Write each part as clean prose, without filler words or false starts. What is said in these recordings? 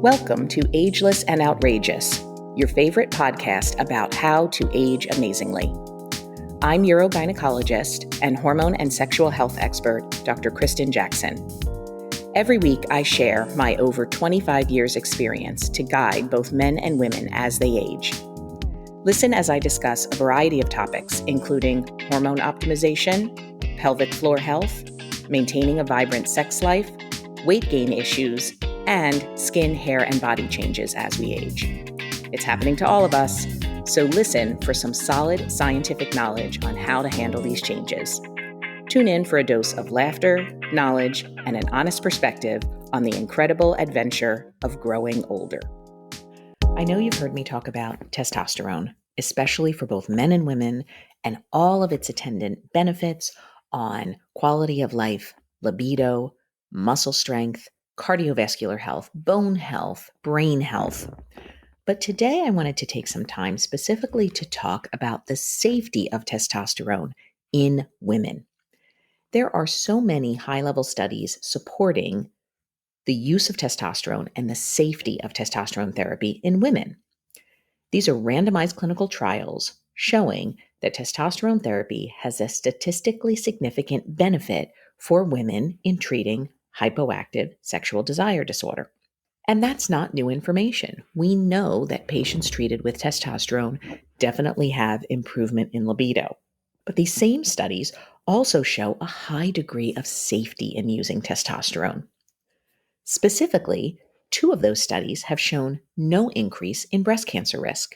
Welcome to Ageless and Outrageous, your favorite podcast about how to age amazingly. I'm urogynecologist and hormone and sexual health expert, Dr. Kristen Jackson. Every week, I share my over 25 years experience to guide both men and women as they age. Listen as I discuss a variety of topics, including hormone optimization, pelvic floor health, maintaining a vibrant sex life, weight gain issues, and skin, hair, and body changes as we age. It's happening to all of us, so listen for some solid scientific knowledge on how to handle these changes. Tune in for a dose of laughter, knowledge, and an honest perspective on the incredible adventure of growing older. I know you've heard me talk about testosterone, especially for both men and women, and all of its attendant benefits on quality of life, libido, muscle strength, cardiovascular health, bone health, brain health. But today I wanted to take some time specifically to talk about the safety of testosterone in women. There are so many high-level studies supporting the use of testosterone and the safety of testosterone therapy in women. These are randomized clinical trials showing that testosterone therapy has a statistically significant benefit for women in treating hypoactive sexual desire disorder. And that's not new information. We know that patients treated with testosterone definitely have improvement in libido. But these same studies also show a high degree of safety in using testosterone. Specifically, 2 of those studies have shown no increase in breast cancer risk.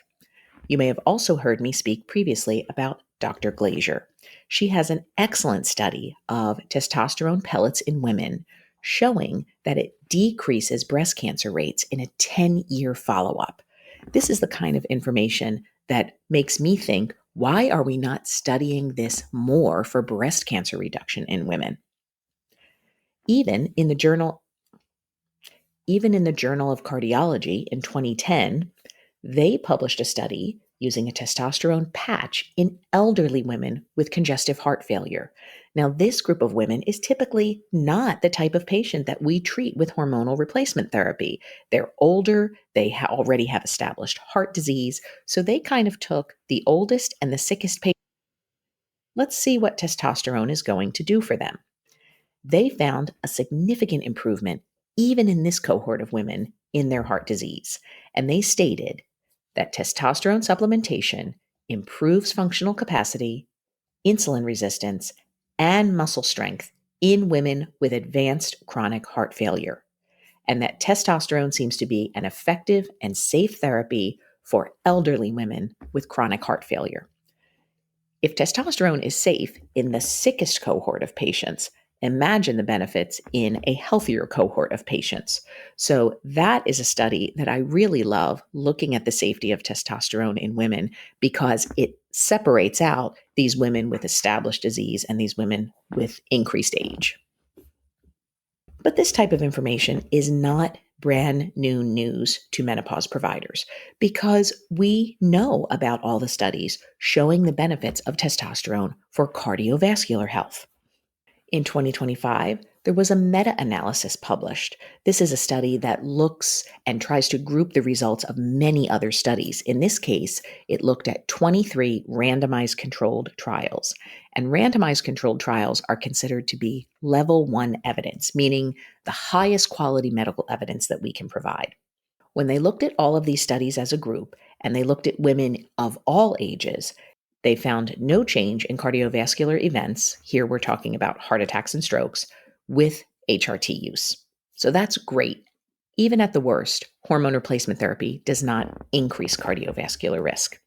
You may have also heard me speak previously about Dr. Glazier. She has an excellent study of testosterone pellets in women showing that it decreases breast cancer rates in a 10-year follow-up. This is the kind of information that makes me think, why are we not studying this more for breast cancer reduction in women? Even in the Journal of Cardiology in 2010, they published a study using a testosterone patch in elderly women with congestive heart failure. Now, this group of women is typically not the type of patient that we treat with hormonal replacement therapy. They're older, they already have established heart disease, so they kind of took the oldest and the sickest patients. Let's see what testosterone is going to do for them. They found a significant improvement, even in this cohort of women, in their heart disease. And they stated that testosterone supplementation improves functional capacity, insulin resistance, and muscle strength in women with advanced chronic heart failure, and that testosterone seems to be an effective and safe therapy for elderly women with chronic heart failure. If testosterone is safe in the sickest cohort of patients, imagine the benefits in a healthier cohort of patients. So that is a study that I really love, looking at the safety of testosterone in women, because it separates out these women with established disease and these women with increased age. But this type of information is not brand new news to menopause providers, because we know about all the studies showing the benefits of testosterone for cardiovascular health. In 2025, there was a meta-analysis published. This is a study that looks and tries to group the results of many other studies. In this case, it looked at 23 randomized controlled trials. And randomized controlled trials are considered to be level 1 evidence, meaning the highest quality medical evidence that we can provide. When they looked at all of these studies as a group, and they looked at women of all ages, they found no change in cardiovascular events. Here we're talking about heart attacks and strokes with HRT use. So that's great. Even at the worst, hormone replacement therapy does not increase cardiovascular risk.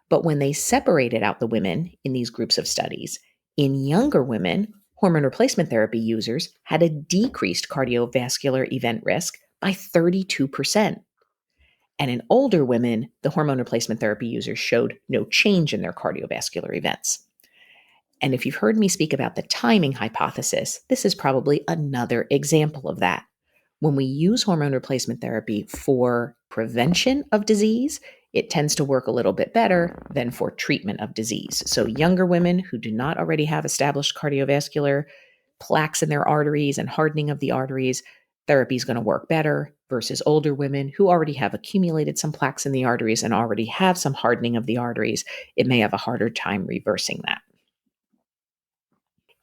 But when they separated out the women in these groups of studies, in younger women, hormone replacement therapy users had a decreased cardiovascular event risk by 32%. And in older women, the hormone replacement therapy users showed no change in their cardiovascular events. And if you've heard me speak about the timing hypothesis, this is probably another example of that. When we use hormone replacement therapy for prevention of disease, it tends to work a little bit better than for treatment of disease. So younger women who do not already have established cardiovascular plaques in their arteries and hardening of the arteries, therapy is going to work better versus older women who already have accumulated some plaques in the arteries and already have some hardening of the arteries. It may have a harder time reversing that.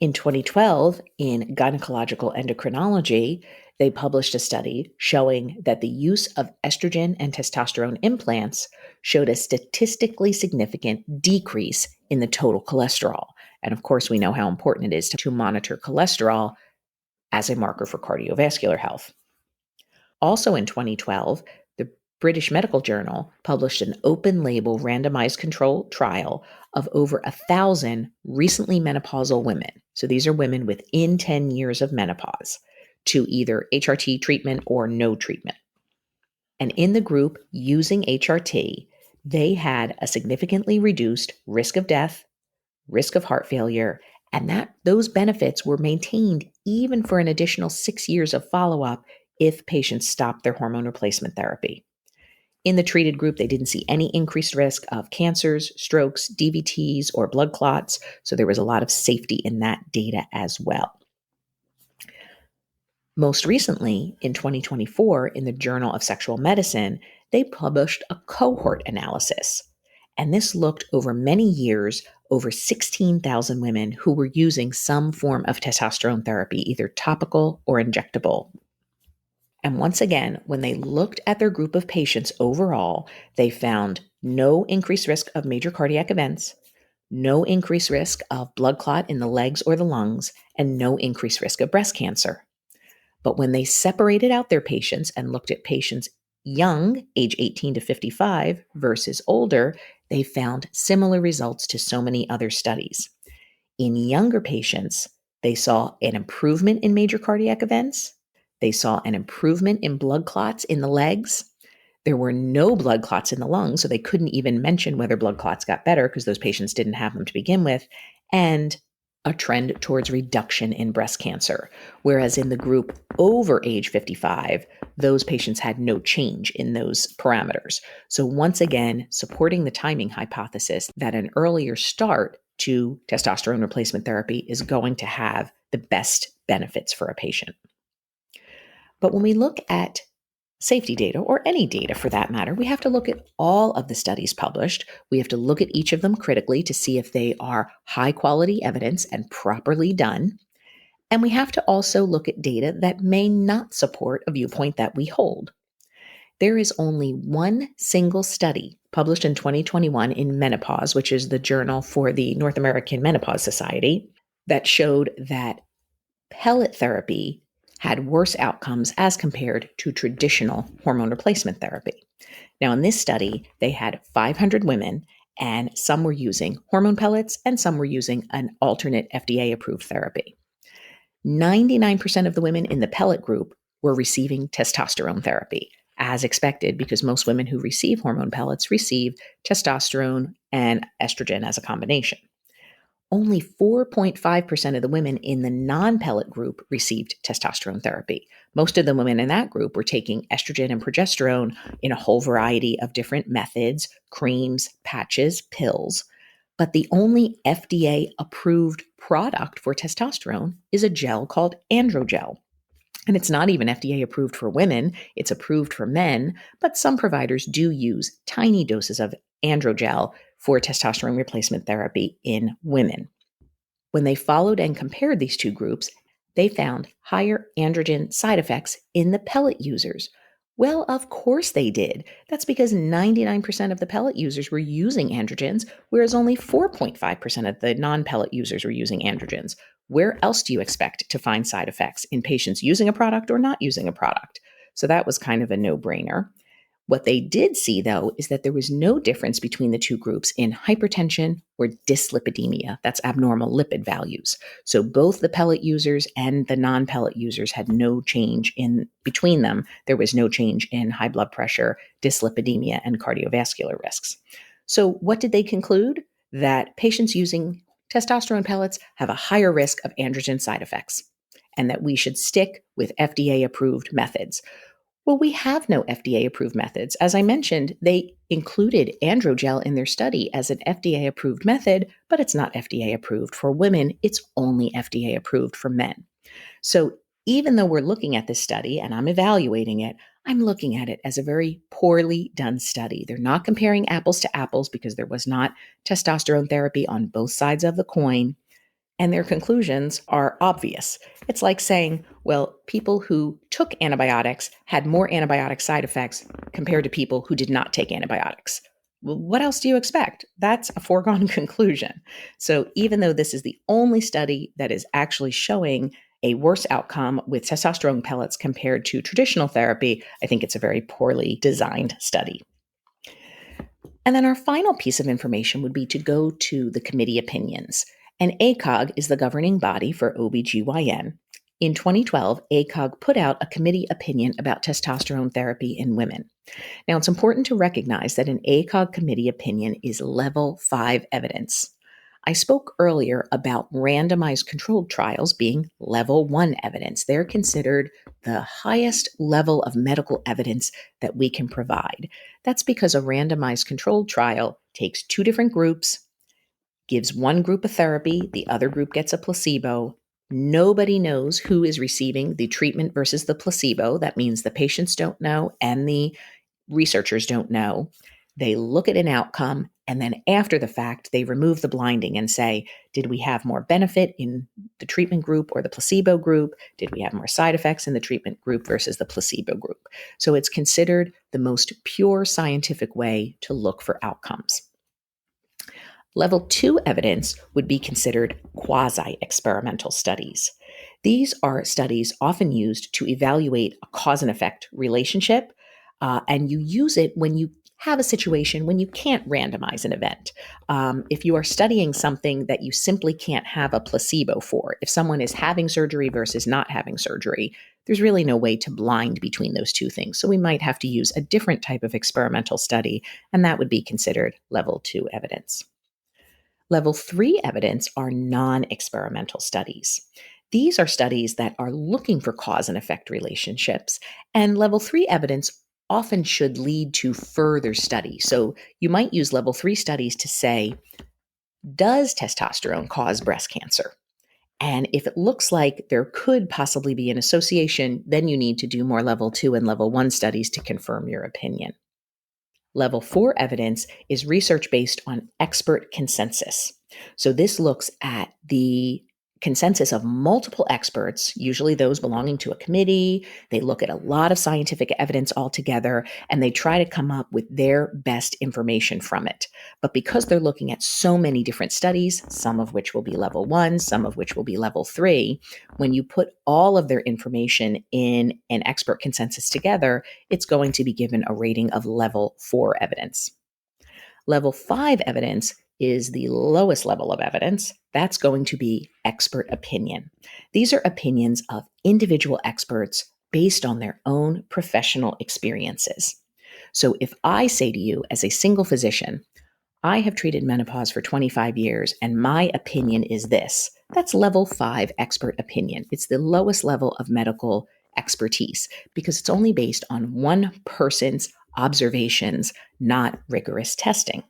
In 2012, in Gynecological Endocrinology, they published a study showing that the use of estrogen and testosterone implants showed a statistically significant decrease in the total cholesterol. And of course, we know how important it is to monitor cholesterol as a marker for cardiovascular health. Also in 2012, the British Medical Journal published an open label randomized control trial of over 1,000 recently menopausal women. So these are women within 10 years of menopause to either HRT treatment or no treatment. And in the group using HRT, they had a significantly reduced risk of death, risk of heart failure, and that those benefits were maintained even for an additional 6 years of follow-up if patients stopped their hormone replacement therapy. In the treated group, they didn't see any increased risk of cancers, strokes, DVTs, or blood clots, so there was a lot of safety in that data as well. Most recently, in 2024, in the Journal of Sexual Medicine, they published a cohort analysis. And this looked over many years, over 16,000 women who were using some form of testosterone therapy, either topical or injectable. And once again, when they looked at their group of patients overall, they found no increased risk of major cardiac events, no increased risk of blood clot in the legs or the lungs, and no increased risk of breast cancer. But when they separated out their patients and looked at patients young, age 18 to 55, versus older, they found similar results to so many other studies. In younger patients, they saw an improvement in major cardiac events. They saw an improvement in blood clots in the legs. There were no blood clots in the lungs, so they couldn't even mention whether blood clots got better because those patients didn't have them to begin with. And a trend towards reduction in breast cancer. Whereas in the group over age 55, those patients had no change in those parameters. So once again, supporting the timing hypothesis that an earlier start to testosterone replacement therapy is going to have the best benefits for a patient. But when we look at safety data, or any data for that matter, we have to look at all of the studies published. We have to look at each of them critically to see if they are high quality evidence and properly done. And we have to also look at data that may not support a viewpoint that we hold. There is only one single study published in 2021 in Menopause, which is the journal for the North American Menopause Society, that showed that pellet therapy had worse outcomes as compared to traditional hormone replacement therapy. Now, in this study, they had 500 women, and some were using hormone pellets and some were using an alternate FDA-approved therapy. 99% of the women in the pellet group were receiving testosterone therapy, as expected, because most women who receive hormone pellets receive testosterone and estrogen as a combination. Only 4.5% of the women in the non-pellet group received testosterone therapy. Most of the women in that group were taking estrogen and progesterone in a whole variety of different methods, creams, patches, pills. But the only FDA-approved product for testosterone is a gel called androgel. And it's not even FDA approved for women, it's approved for men, but some providers do use tiny doses of androgel for testosterone replacement therapy in women. When they followed and compared these two groups, they found higher androgen side effects in the pellet users. Well, of course they did. That's because 99% of the pellet users were using androgens, whereas only 4.5% of the non-pellet users were using androgens. Where else do you expect to find side effects? In patients using a product or not using a product? So that was kind of a no-brainer. What they did see, though, is that there was no difference between the two groups in hypertension or dyslipidemia. That's abnormal lipid values. So both the pellet users and the non-pellet users had no change in between them. There was no change in high blood pressure, dyslipidemia, and cardiovascular risks. So what did they conclude? That patients using testosterone pellets have a higher risk of androgen side effects, and that we should stick with FDA-approved methods. Well, we have no FDA-approved methods. As I mentioned, they included androgel in their study as an FDA-approved method, but it's not FDA-approved for women. It's only FDA-approved for men. So even though we're looking at this study and I'm evaluating it, I'm looking at it as a very poorly done study. They're not comparing apples to apples because there was not testosterone therapy on both sides of the coin, and their conclusions are obvious. It's like saying, well, people who took antibiotics had more antibiotic side effects compared to people who did not take antibiotics. Well, what else do you expect? That's a foregone conclusion. So even though this is the only study that is actually showing a worse outcome with testosterone pellets compared to traditional therapy, I think it's a very poorly designed study. And then our final piece of information would be to go to the committee opinions. And ACOG is the governing body for OBGYN. In 2012, ACOG put out a committee opinion about testosterone therapy in women. Now, it's important to recognize that an ACOG committee opinion is level 5 evidence. I spoke earlier about randomized controlled trials being level 1 evidence. They're considered the highest level of medical evidence that we can provide. That's because a randomized controlled trial takes two different groups, gives one group a therapy, the other group gets a placebo. Nobody knows who is receiving the treatment versus the placebo. That means the patients don't know and the researchers don't know. They look at an outcome, and then after the fact, they remove the blinding and say, did we have more benefit in the treatment group or the placebo group? Did we have more side effects in the treatment group versus the placebo group? So it's considered the most pure scientific way to look for outcomes. Level 2 evidence would be considered quasi-experimental studies. These are studies often used to evaluate a cause and effect relationship, and you use it when you have a situation when you can't randomize an event. If you are studying something that you simply can't have a placebo for, if someone is having surgery versus not having surgery, there's really no way to blind between those two things. So we might have to use a different type of experimental study, and that would be considered level 2 evidence. Level 3 evidence are non-experimental studies. These are studies that are looking for cause and effect relationships, and level 3 evidence often should lead to further study. So you might use level 3 studies to say, does testosterone cause breast cancer? And if it looks like there could possibly be an association, then you need to do more level 2 and level 1 studies to confirm your opinion. Level 4 evidence is research based on expert consensus. So this looks at the consensus of multiple experts, usually those belonging to a committee. They look at a lot of scientific evidence altogether, and they try to come up with their best information from it. But because they're looking at so many different studies, some of which will be level 1, some of which will be level 3, when you put all of their information in an expert consensus together, it's going to be given a rating of level 4 evidence. Level 5 evidence is the lowest level of evidence. That's going to be expert opinion. These are opinions of individual experts based on their own professional experiences. So if I say to you as a single physician, I have treated menopause for 25 years and my opinion is this, that's level 5 expert opinion. It's the lowest level of medical expertise because it's only based on one person's observations, not rigorous testing.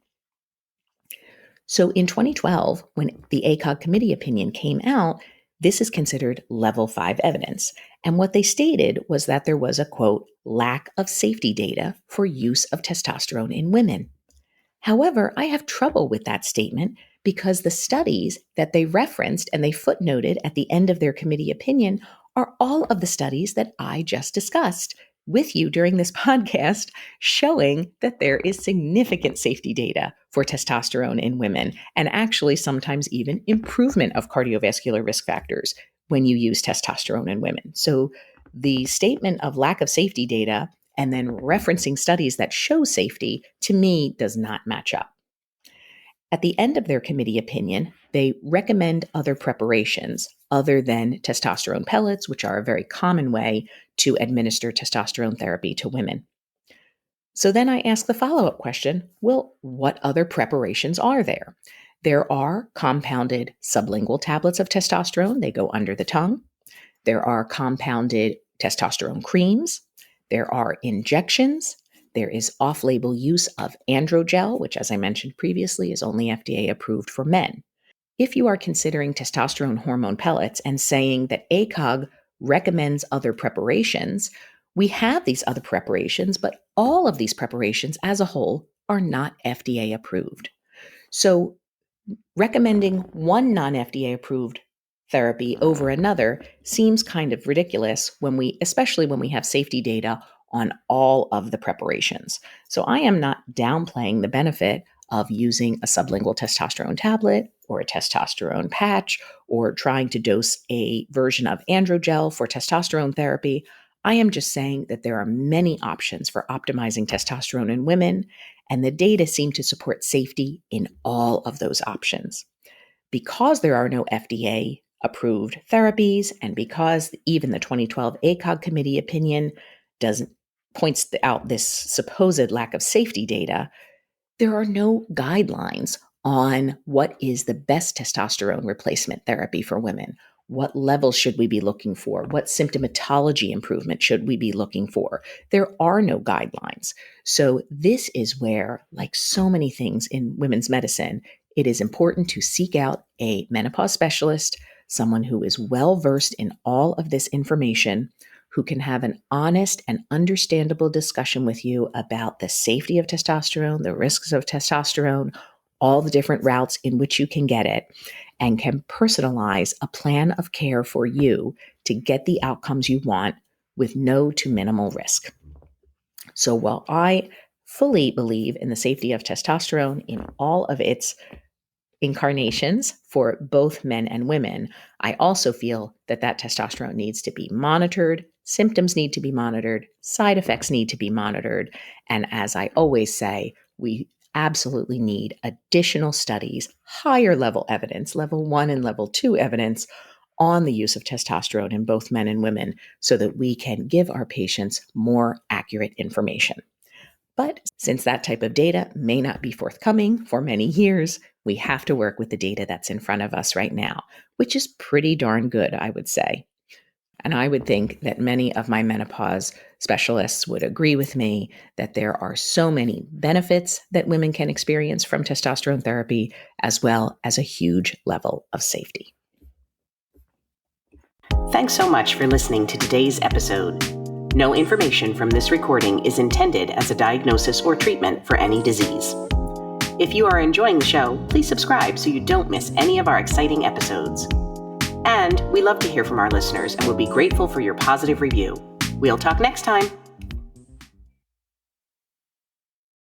So in 2012, when the ACOG committee opinion came out, this is considered level 5 evidence. And what they stated was that there was a, quote, lack of safety data for use of testosterone in women. However, I have trouble with that statement because the studies that they referenced and they footnoted at the end of their committee opinion are all of the studies that I just discussed with you during this podcast, showing that there is significant safety data for testosterone in women, and actually sometimes even improvement of cardiovascular risk factors when you use testosterone in women. So the statement of lack of safety data and then referencing studies that show safety, to me, does not match up. At the end of their committee opinion, they recommend other preparations other than testosterone pellets, which are a very common way to administer testosterone therapy to women. So then I ask the follow-up question, well, what other preparations are there? There are compounded sublingual tablets of testosterone. They go under the tongue. There are compounded testosterone creams. There are injections. There is off-label use of androgel, which, as I mentioned previously, is only FDA approved for men. If you are considering testosterone hormone pellets and saying that ACOG recommends other preparations, we have these other preparations, but all of these preparations as a whole are not FDA approved. So recommending one non-FDA approved therapy over another seems kind of ridiculous especially when we have safety data on all of the preparations. So I am not downplaying the benefit of using a sublingual testosterone tablet or a testosterone patch or trying to dose a version of androgel for testosterone therapy. I am just saying that there are many options for optimizing testosterone in women, and the data seem to support safety in all of those options. Because there are no FDA approved therapies, and because even the 2012 ACOG committee opinion points out this supposed lack of safety data, there are no guidelines on what is the best testosterone replacement therapy for women. What levels should we be looking for? What symptomatology improvement should we be looking for? There are no guidelines. So this is where, like so many things in women's medicine, it is important to seek out a menopause specialist, someone who is well-versed in all of this information, who can have an honest and understandable discussion with you about the safety of testosterone, the risks of testosterone, all the different routes in which you can get it, and can personalize a plan of care for you to get the outcomes you want with no to minimal risk. So while I fully believe in the safety of testosterone in all of its incarnations for both men and women, I also feel that testosterone needs to be monitored, symptoms need to be monitored, side effects need to be monitored, and as I always say, we absolutely need additional studies, higher level evidence, level 1 and level 2 evidence on the use of testosterone in both men and women so that we can give our patients more accurate information. But since that type of data may not be forthcoming for many years, we have to work with the data that's in front of us right now, which is pretty darn good, I would say. And I would think that many of my menopause specialists would agree with me that there are so many benefits that women can experience from testosterone therapy, as well as a huge level of safety. Thanks so much for listening to today's episode. No information from this recording is intended as a diagnosis or treatment for any disease. If you are enjoying the show, please subscribe so you don't miss any of our exciting episodes. And we love to hear from our listeners and would be grateful for your positive review. We'll talk next time.